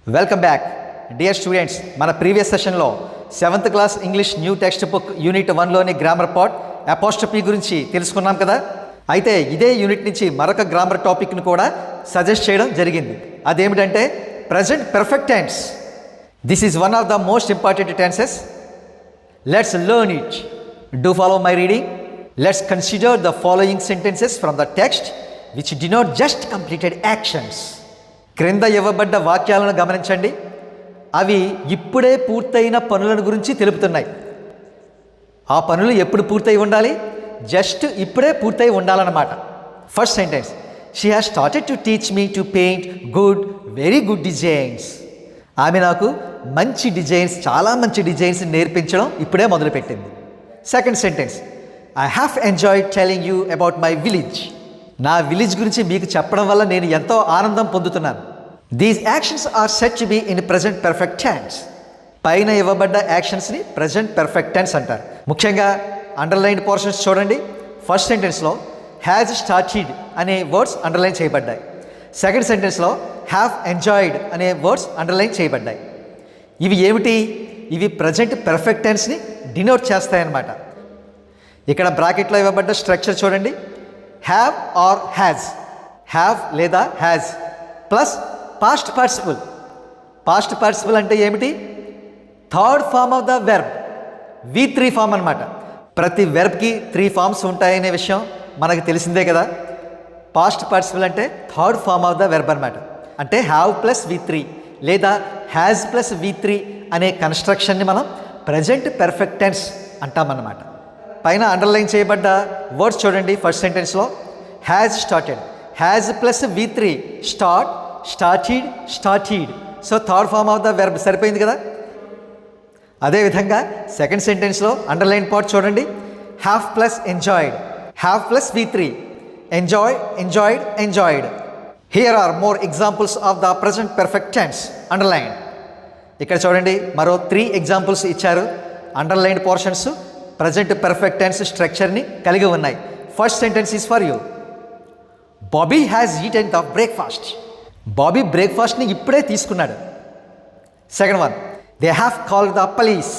Welcome back dear students. మన previous సెషన్లో 7th class English new text book unit 1లోని grammar part apostrophe గురించి తెలుసుకున్నాం కదా. అయితే ఇదే యూనిట్ నుంచి మరొక గ్రామర్ టాపిక్ను కూడా సజెస్ట్ చేయడం జరిగింది. అదేమిటంటే present perfect tense. This is one of the most important tenses. Let's learn it. Do follow my reading. Let's consider the following sentences from the text which denote just completed actions. క్రింద ఇవ్వబడ్డ వాక్యాలను గమనించండి. అవి ఇప్పుడే పూర్తయిన పనులను గురించి తెలుపుతున్నాయి. ఆ పనులు ఎప్పుడు పూర్తయి ఉండాలి? జస్ట్ ఇప్పుడే పూర్తయి ఉండాలన్నమాట. First sentence, she has started to teach me to paint good, very good designs. ఆమె నాకు మంచి డిజైన్స్, చాలా మంచి డిజైన్స్ నేర్పించడం ఇప్పుడే మొదలుపెట్టింది. Second sentence, I have enjoyed telling you about my village. నా విలేజ్ గురించి మీకు చెప్పడం వల్ల నేను ఎంతో ఆనందం పొందుతున్నాను. These actions are set to be in present perfect tense. పైన ఇవ్వబడ్డ యాక్షన్స్ని ప్రెజెంట్ పర్ఫెక్ట్ టెన్స్ అంటారు. ముఖ్యంగా అండర్లైన్డ్ పోర్షన్స్ చూడండి. ఫస్ట్ సెంటెన్స్లో హ్యాజ్ స్టార్టెడ్ అనే వర్డ్స్ అండర్లైన్ చేయబడ్డాయి. సెకండ్ సెంటెన్స్లో హ్యావ్ ఎంజాయ్డ్ అనే వర్డ్స్ అండర్లైన్ చేయబడ్డాయి. ఇవి ఏమిటి? ఇవి ప్రజెంట్ పర్ఫెక్ట్ టెన్స్ని డినోట్ చేస్తాయన్నమాట. ఇక్కడ బ్రాకెట్లో ఇవ్వబడ్డ స్ట్రక్చర్ చూడండి. హ్యావ్ ఆర్ హ్యాజ్, హ్యావ్ లేదా has plus past participle. Past participle అంటే ఏమిటి? Third form of the verb, V3 form అనమాట. ప్రతి వెర్బ్కి 3 ఫామ్స్ ఉంటాయనే విషయం మనకు తెలిసిందే కదా. పాస్ట్ పార్టిసిపుల్ అంటే third form of the verb అనమాట. అంటే హ్యావ్ ప్లస్ V3 లేదా హ్యాజ్ ప్లస్ V3 అనే కన్స్ట్రక్షన్ని మనం ప్రజెంట్ పర్ఫెక్ట్ టెన్స్ అంటామన్నమాట. పైన అండర్లైన్ చేయబడ్డ వర్డ్స్ చూడండి. ఫస్ట్ సెంటెన్స్లో has started, has plus V3 start, started, started. So third form of the verb సరిపోయింది కదా. అదేవిధంగా సెకండ్ సెంటెన్స్లో అండర్లైన్ పార్ట్ చూడండి. Have plus enjoyed, have plus V3 enjoy, enjoyed, enjoyed. Here are more examples of the present perfect tense underline. ఇక్కడ చూడండి, మరో 3 examples ఇచ్చారు. Underlined portions present perfect tense స్ట్రక్చర్ని కలిగి ఉన్నాయి. First sentence is for you. Bobby has eaten the breakfast. Bobby బ్రేక్ఫాస్ట్ని ఇప్పుడే తీసుకున్నాడు. Second one, they have called the police.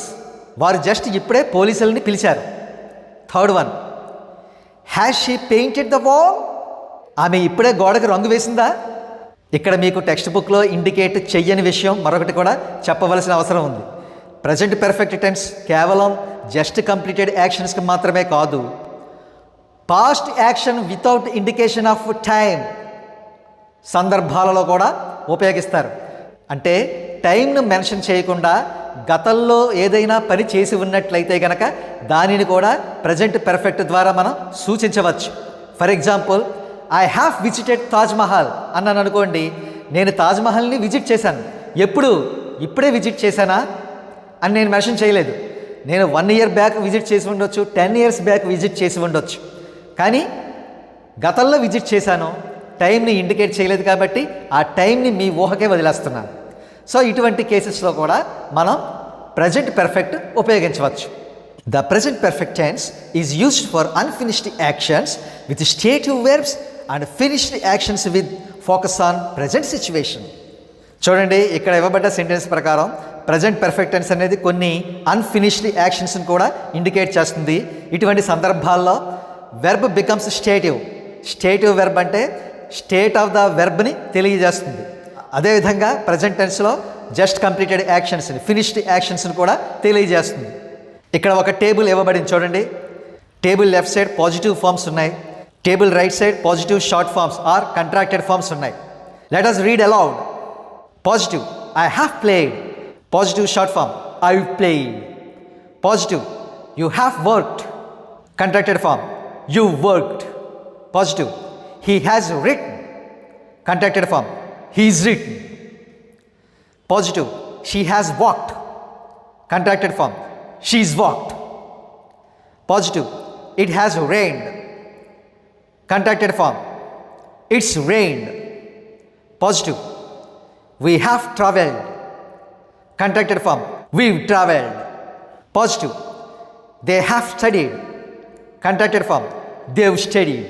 వారు జస్ట్ ఇప్పుడే పోలీసులని పిలిచారు. Third one, has she painted the wall. ఆమె ఇప్పుడే గోడకు రంగు వేసిందా? ఇక్కడ మీకు టెక్స్ట్ బుక్లో ఇండికేట్ చెయ్యని విషయం మరొకటి కూడా చెప్పవలసిన అవసరం ఉంది. ప్రజెంట్ పర్ఫెక్ట్ టెన్స్ కేవలం జస్ట్ కంప్లీటెడ్ యాక్షన్స్కి మాత్రమే కాదు, past action without indication of time సందర్భాలలో కూడా ఉపయోగిస్తారు. అంటే టైంను మెన్షన్ చేయకుండా గతంలో ఏదైనా పని చేసి ఉన్నట్లయితే కనుక దానిని కూడా ప్రజెంట్ పర్ఫెక్ట్ ద్వారా మనం సూచించవచ్చు. For example, I have visited Taj Mahal అన్నాను అనుకోండి. నేను తాజ్మహల్ని విజిట్ చేశాను. ఎప్పుడు? ఇప్పుడే విజిట్ చేశానా అని నేను మెన్షన్ చేయలేదు. నేను 1 year బ్యాక్ విజిట్ చేసి ఉండొచ్చు, 10 years బ్యాక్ విజిట్ చేసి ఉండొచ్చు. కానీ గతంలో విజిట్ చేశాను, టైంని ఇండికేట్ చేయలేదు కాబట్టి ఆ టైంని మీ ఊహకే వదిలేస్తున్నాను. సో ఇటువంటి కేసెస్లో కూడా మనం ప్రజెంట్ పర్ఫెక్ట్ ఉపయోగించవచ్చు. The present perfect tense is used for unfinished actions with stative verbs and finished actions with focus on present situation. చూడండి, ఇక్కడ ఇవ్వబడ్డ సెంటెన్స్ ప్రకారం ప్రజెంట్ పర్ఫెక్ట్ టెన్స్ అనేది కొన్ని అన్ఫినిష్డ్ యాక్షన్స్ని కూడా ఇండికేట్ చేస్తుంది. ఇటువంటి సందర్భాల్లో verb becomes stative. Stative verb అంటే స్టేట్ ఆఫ్ ద వెర్బ్ని తెలియజేస్తుంది. అదేవిధంగా ప్రజెంట్ టెన్స్లో జస్ట్ కంప్లీటెడ్ యాక్షన్స్ని, ఫినిష్డ్ యాక్షన్స్ని కూడా తెలియజేస్తుంది. ఇక్కడ ఒక టేబుల్ ఇవ్వబడింది చూడండి. Table left side positive forms ఉన్నాయి, table right side positive short forms or contracted forms ఉన్నాయి. Let us read aloud. Positive, I have played. Positive short form, I played. Positive, you have worked. Contracted form, you worked. Positive, he has written. Contracted form, he's written. Positive, she has walked. Contracted form, she's walked. Positive, it has rained. Contracted form, it's rained. Positive, we have traveled. Contracted form, we've traveled. Positive, they have studied. Contracted form, they've studied.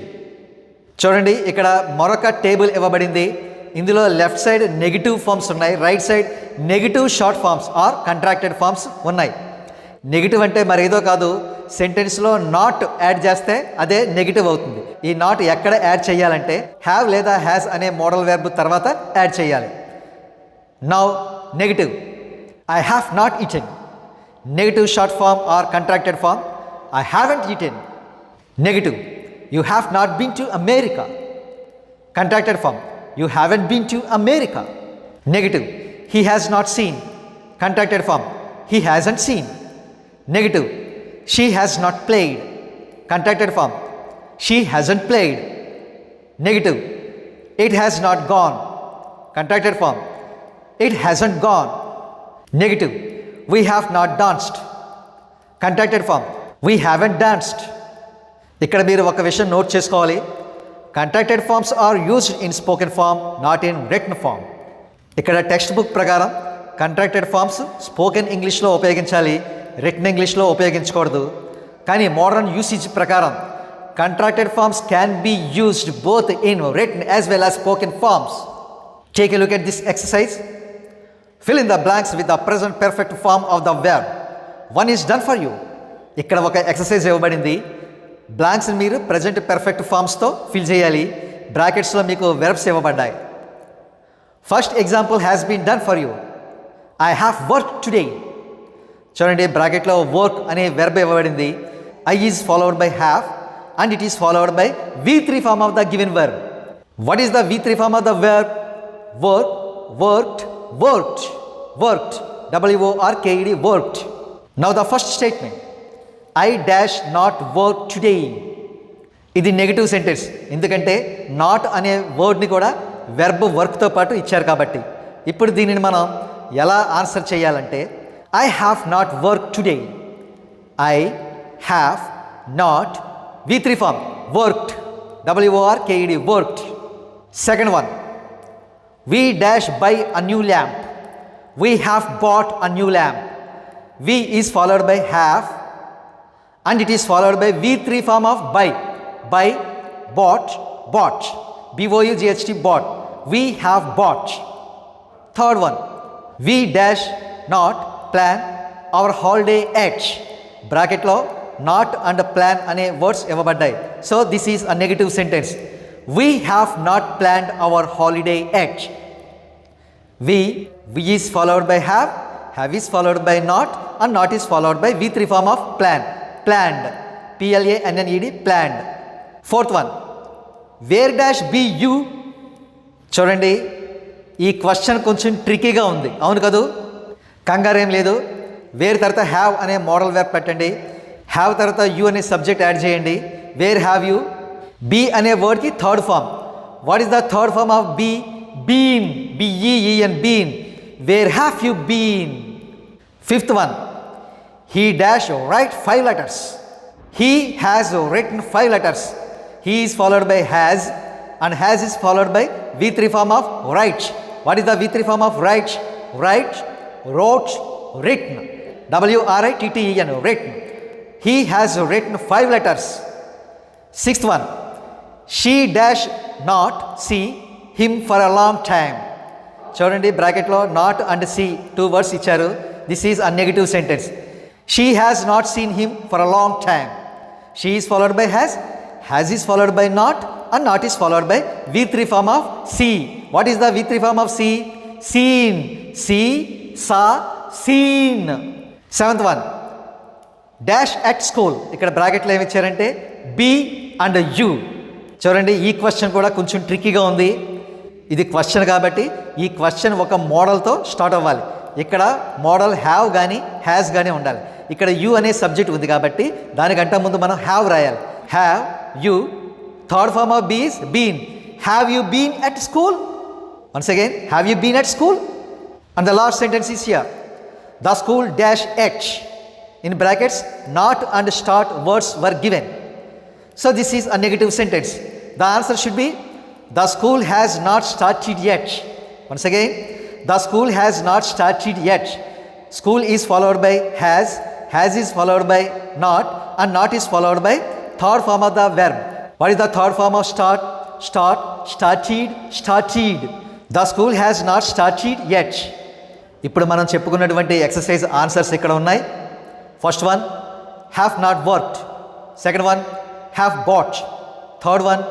చూడండి, ఇక్కడ మరొక table ఇవ్వబడింది. ఇందులో left side negative forms ఉన్నాయి, right side negative short forms or contracted forms ఉన్నాయి. Negative అంటే మరి ఏదో కాదు, సెంటెన్స్లో నాట్ యాడ్ చేస్తే అదే నెగిటివ్ అవుతుంది. ఈ నాట్ ఎక్కడ యాడ్ చేయాలంటే హ్యావ్ లేదా హ్యాస్ అనే మోడల్ వెర్బ్ తర్వాత యాడ్ చేయాలి. Now negative, I have not eaten. Negative short form or contracted form, I haven't eaten. Negative, you have not been to America. Contracted form, you haven't been to America. Negative, he has not seen. Contracted form, he hasn't seen. Negative, she has not played. Contracted form, she hasn't played. Negative, it has not gone. Contracted form, it hasn't gone. Negative, we have not danced. Contracted form, we haven't danced. ఇక్కడ మీరు ఒక విషయం note చేసుకోవాలి. Contracted forms are used in spoken form, not in written form. ఇక్కడ text book ప్రకారం contracted forms spoken ఇంగ్లీష్లో ఉపయోగించాలి, written ఇంగ్లీష్లో ఉపయోగించకూడదు. కానీ మోడర్న్ యూసేజ్ ప్రకారం contracted forms can be used both in written as well as spoken forms. Take a look at this exercise. Fill in the blanks with the present perfect form of the verb. One is done for you. ఇక్కడ ఒక exercise ఇవ్వబడింది. బ్లాంక్స్ని మీరు present perfect ఫార్మ్స్తో fill చేయాలి. బ్రాకెట్స్లో మీకు verbs ఇవ్వబడ్డాయి. First example has been done for you. I have work today. చూడండి, బ్రాకెట్లో work అనే వెర్బ్ ఇవ్వబడింది. I is followed by have and it is followed by V3 form of the given verb. What is the V3 form of the verb? Work, worked, worked, worked, WORKED, worked. Now the first statement, I dash not work today. ఇది negative sentence, ఎందుకంటే నాట్ అనే వర్డ్ని కూడా verb వర్క్తో పాటు ఇచ్చారు కాబట్టి. ఇప్పుడు దీనిని మనం ఎలా ఆన్సర్ చేయాలంటే I have not work today. I have not V3 form worked, WORKED, worked. Second one, we dash buy a new lamp. We have bought a new lamp. We is followed by have and it is followed by V3 form of by. By, bought, bought, BOUGHT, bought. We have bought. Third one, we dash not plan our holiday at. Bracket lo not and plan ane words ఇవ్వబడ్డాయి. So this is a negative sentence. We have not planned our holiday at. We is followed by have is followed by not, and not is followed by V3 form of plan. Planned, PLANNED, planned. Fourth one, where dash be you. చూడండి, ఈ question కొంచెం ట్రికీగా ఉంది, అవును కదూ? కంగారేం లేదు. Wear తర్వాత have అనే modal verb పెట్టండి. హ్యావ్ తర్వాత యూ అనే సబ్జెక్ట్ యాడ్ చేయండి. Where have you. బీ అనే వర్డ్కి third form. What is the third form of be? Been, BEEN, been. Where have you been. Fifth one, he dash write 5 letters. He has written 5 letters. He is followed by has and has is followed by V3 form of write. What is the V3 form of write? Write, wrote, written, WRITTEN, written. He has written 5 letters. Sixth one, she dash not see him for a long time. చూడండి, బ్రాకెట్లో not and see 2 words ఇచ్చారు. This is a negative sentence. She has not seen him for a long time. She is followed by has is followed by not, and not is followed by V3 form of see. What is the V3 form of see? Seen, see, saw, seen. Seventh one, dash at school. ఇక్కడ బ్రాకెట్లో ఏమి ఇచ్చారంటే B and you. చూడండి, ఈ question కూడా కొంచెం ట్రిక్కీగా ఉంది. ఇది క్వశ్చన్ కాబట్టి ఈ క్వశ్చన్ ఒక మోడల్తో స్టార్ట్ అవ్వాలి. ఇక్కడ మోడల్ హ్యావ్ కానీ హ్యాస్ కానీ ఉండాలి. ఇక్కడ యూ అనే సబ్జెక్ట్ ఉంది కాబట్టి దానికంటే ముందు మనం హ్యావ్ రాయాలి. Have you. Third form of be is been. Have you been at school? Once again, have you been at school? And the last sentence is here, the school dash yet. In brackets not and start words are given. So this is a negative sentence. The answer should be the school has not started yet. Once again, the school has not started yet. School is followed by has is followed by not, and not is followed by third form of the verb. What is the third form of start? Start, started, started. The school has not started yet. ఇప్పుడు మనం చెప్పుకున్నటువంటి exercise answers ఇక్కడ ఉన్నాయి. First one, have not worked. Second one, have bought. Third one,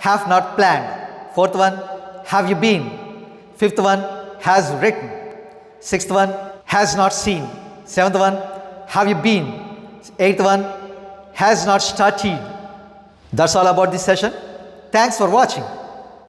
have not planned. Fourth one, have you been. Fifth one, has written. Sixth one, has not seen. Seventh one, have you been. Eighth one, has not started. That's all about this session. Thanks for watching.